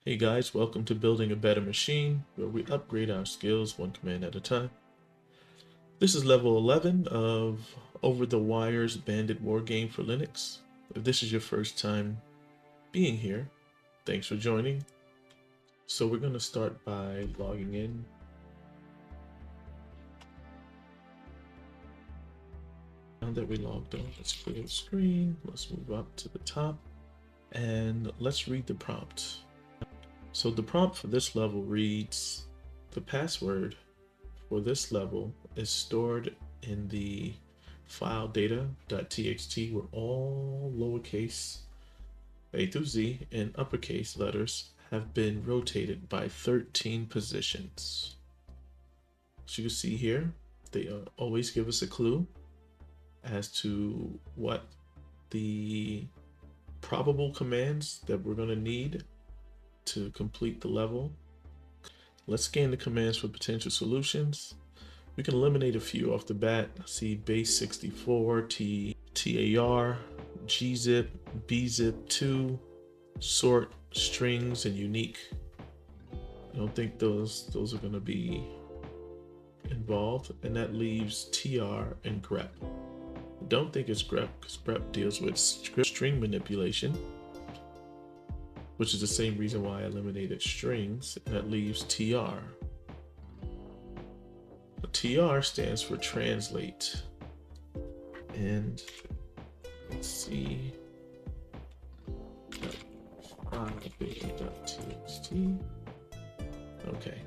Hey guys, welcome to Building a Better Machine, where we upgrade our skills one command at a time. This is level 11 of OverTheWire's Bandit war game for Linux. If this is your first time being here, thanks for joining. So we're going to start by logging in. Now that we logged on, let's clear the screen. Let's move up to the top and let's read the prompt. So the prompt for this level reads, the password for this level is stored in the file data.txt where all lowercase a through z and uppercase letters have been rotated by 13 positions. As you can see here, they always give us a clue as to what the probable commands that we're going to need to complete the level. Let's scan the commands for potential solutions. We can eliminate a few off the bat. See base 64, tar, gzip, bzip2, sort, strings, and uniq. I don't think those are going to be involved, and that leaves tr and grep. I don't think it's grep because grep deals with string manipulation, which is the same reason why I eliminated strings, and that leaves tr. TR stands for translate. And let's see. Txt. Okay,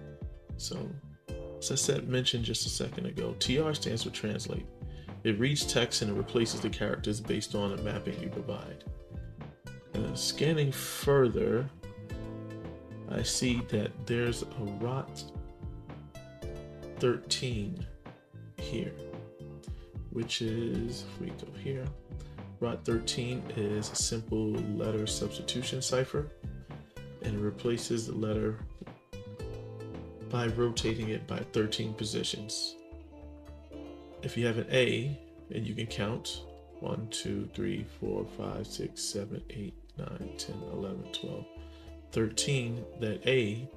so as I mentioned just a second ago, TR stands for translate. It reads text and it replaces the characters based on a mapping you provide. Scanning further, I see that there's a rot 13 here, which is, if we go here, rot 13 is a simple letter substitution cipher, and it replaces the letter by rotating it by 13 positions. If you have an A, and you can count 1, 2, 3, 4, 5, 6, 7, 8, 9, 10, 11, 12, 13, that A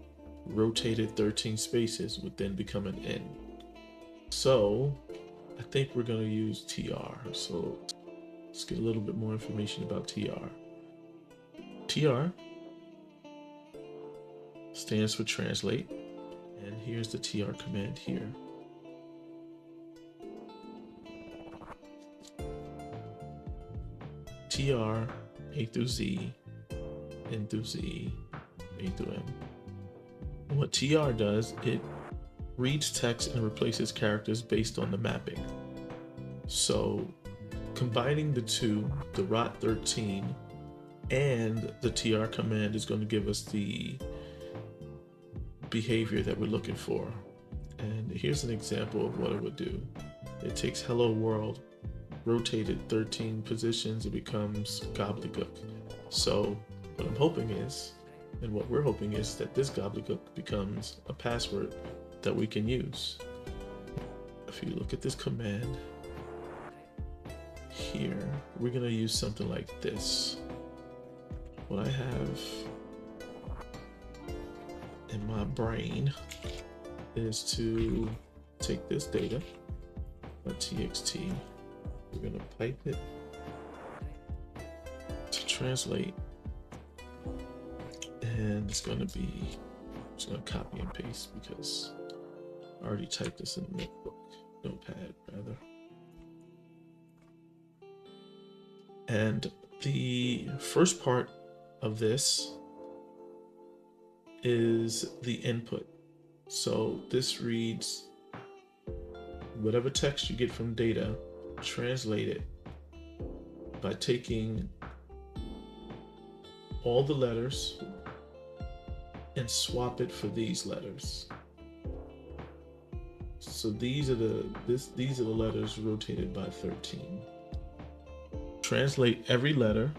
rotated 13 spaces would then become an N. So I think we're going to use TR. So let's get a little bit more information about TR. TR stands for translate, and here's the TR command here. TR A through Z, N through Z, A through M. And what TR does, it reads text and replaces characters based on the mapping. So combining the two, the rot 13 and the TR command, is going to give us the behavior that we're looking for. And here's an example of what it would do. It takes hello world, rotated 13 positions, it becomes gobbledygook. So what I'm hoping is, and what we're hoping is, that this gobbledygook becomes a password that we can use. If you look at this command here, we're going to use something like this. What I have in my brain is to take this data, .txt, we're going to pipe it to translate, and it's going to be, I'm just going to copy and paste because I already typed this in the notepad rather. And the first part of this is the input. So this reads whatever text you get from data, translate it by taking all the letters and swap it for these letters. So these are the letters rotated by 13. Translate every letter,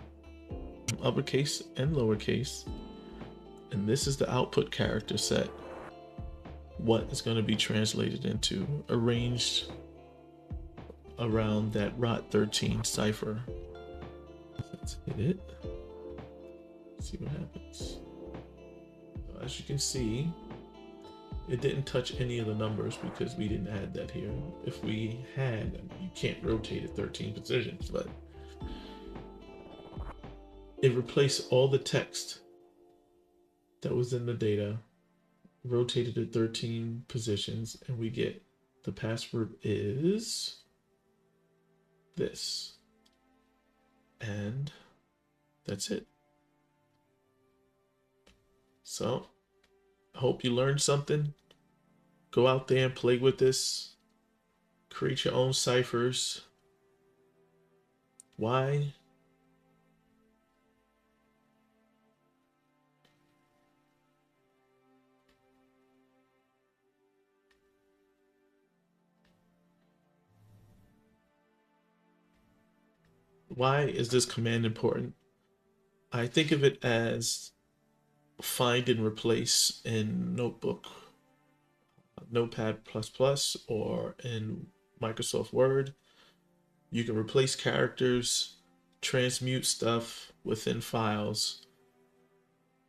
uppercase and lowercase, and this is the output character set. What is going to be translated into, arranged around that rot 13 cipher. Let's hit it. See what happens. as you can see, it didn't touch any of the numbers because we didn't add that here. If we had, you can't rotate it 13 positions, but it replaced all the text that was in the data, rotated it 13 positions, and we get the password is this. And that's it. So, I hope you learned something. Go out there and play with this. Create your own ciphers. Why? Why is this command important? I think of it as find and replace in Notebook, Notepad++, or in Microsoft Word. You can replace characters, transmute stuff within files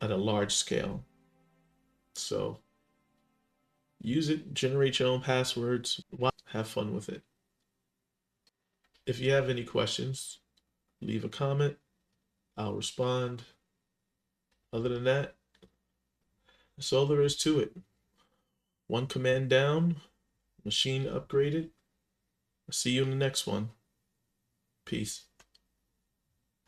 at a large scale. So use it, generate your own passwords, have fun with it. If you have any questions, leave a comment, I'll respond. Other than that, that's all there is to it. One command down, machine upgraded. I'll see you in the next one. Peace.